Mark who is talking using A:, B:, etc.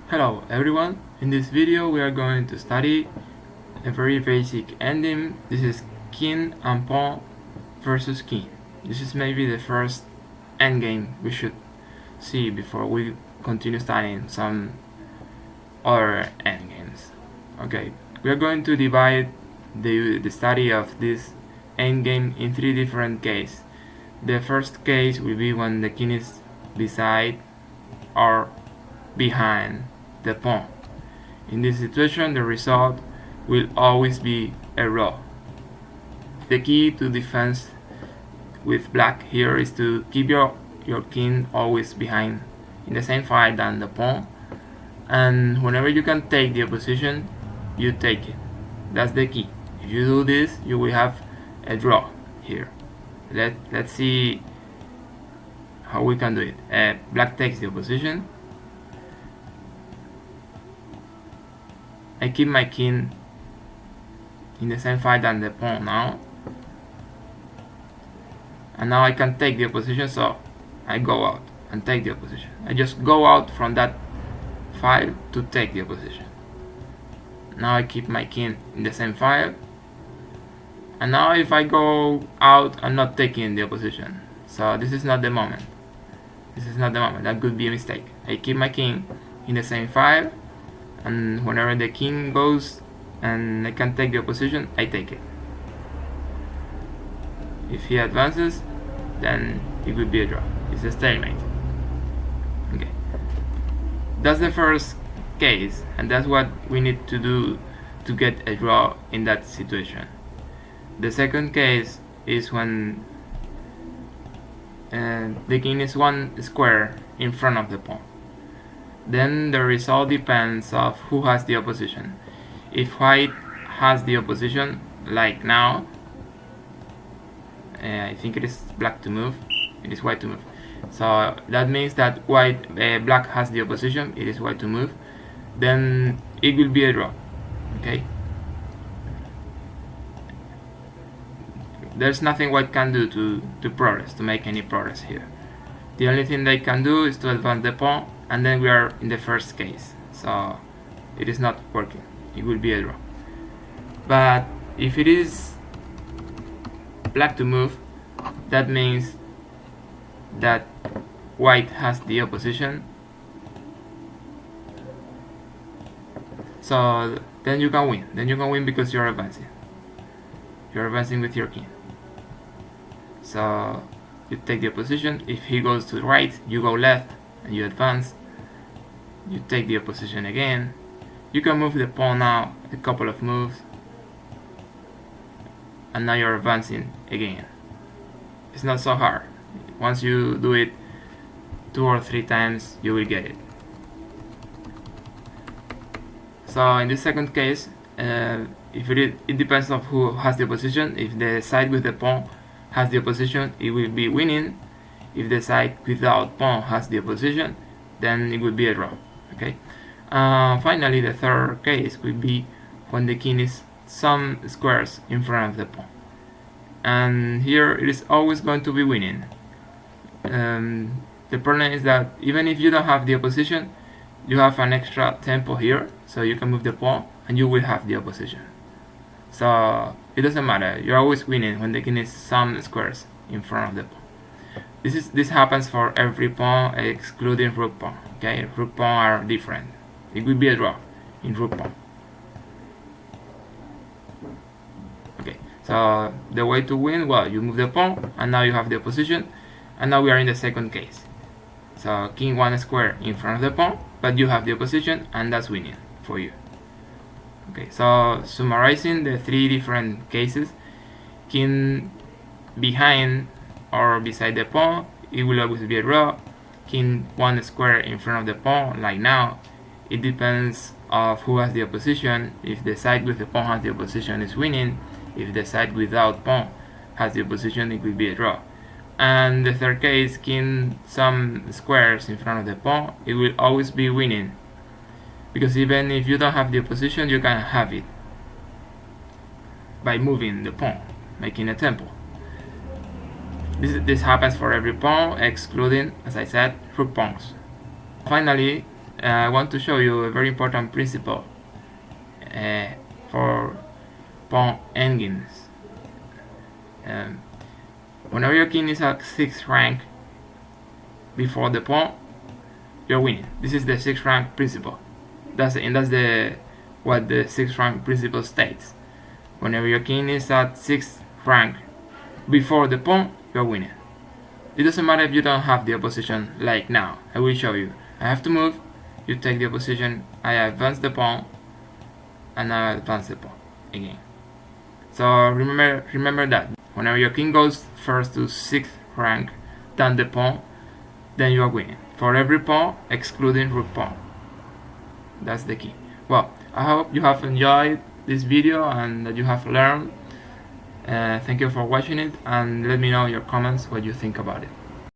A: Hello everyone, in this video we are going to study a very basic endgame. This is king and pawn versus king. This is maybe the first endgame we should see before we continue studying some other endgames. Okay, we are going to divide the study of this endgame in three different cases. The first case will be when the king is beside or behind the pawn. In this situation, the result will always be a draw. The key to defense with black here is to keep your king always behind in the same file than the pawn, and whenever you can take the opposition, you take it. That's the key. If you do this, you will have a draw here. Let's see how we can do it. Black takes the opposition. I keep my king in the same file than the pawn now, and now I can take the opposition, so I go out and take the opposition. I just go out from that file to take the opposition. Now I keep my king in the same file, and now if I go out, I'm not taking the opposition, so this is not the moment. That could be a mistake. I keep my king in the same file, and whenever the king goes and I can take the opposition, I take it. If he advances, then it would be a draw. It's a stalemate. Okay, that's the first case, and that's what we need to do to get a draw in that situation. The second case is when the king is one square in front of the pawn. Then the result depends of who has the opposition. If white has the opposition, like now, I think it is black to move, it is white to move. So that means that black has the opposition, it is white to move, then it will be a draw. Okay, there's nothing white can do to progress, to make any progress here. The only thing they can do is to advance the pawn, and then we are in the first case, so it is not working. It will be a draw. But if it is black to move, that means that white has the opposition, so then you can win because you're advancing with your king. So you take the opposition. If he goes to the right, you go left and you advance. You take the opposition again. You can move the pawn now a couple of moves, and now you're advancing again. It's not so hard. Once you do it 2 or 3 times, you will get it. So in this second case, it depends on who has the opposition. If the side with the pawn has the opposition, it will be winning. If the side without pawn has the opposition, then it will be a draw. Okay. Finally, the third case will be when the king is some squares in front of the pawn, and here it is always going to be winning. The problem is that even if you don't have the opposition, you have an extra tempo here, so you can move the pawn and you will have the opposition. So it doesn't matter, you're always winning when the king is some squares in front of the pawn. This happens for every pawn excluding rook pawn. Okay, rook pawn are different. It will be a draw in rook pawn. Okay, so the way to win, well, you move the pawn and now you have the opposition, and now we are in the second case. So king one square in front of the pawn, but you have the opposition, and that's winning for you. Okay, so summarizing the 3 different cases: king behind or beside the pawn, it will always be a draw. King one square in front of the pawn, like now, it depends of who has the opposition. If the side with the pawn has the opposition, is winning. If the side without pawn has the opposition, it will be a draw. And the third case, king some squares in front of the pawn, it will always be winning, because even if you don't have the opposition, you can have it by moving the pawn, making a tempo. This happens for every pawn, excluding, as I said, rook pawns. Finally, I want to show you a very important principle for pawn endgames. Whenever your king is at 6th rank before the pawn, you're winning. This is the 6th rank principle. That's what the 6th rank principle states. Whenever your king is at 6th rank before the pawn, you're winning. It doesn't matter if you don't have the opposition like now. I will show you. I have to move, you take the opposition, I advance the pawn, and I advance the pawn again. So remember that. Whenever your king goes first to 6th rank, then the pawn, then you are winning. For every pawn, excluding rook pawn. That's the key. Well, I hope you have enjoyed this video and that you have learned. Thank you for watching it, and let me know in your comments what you think about it.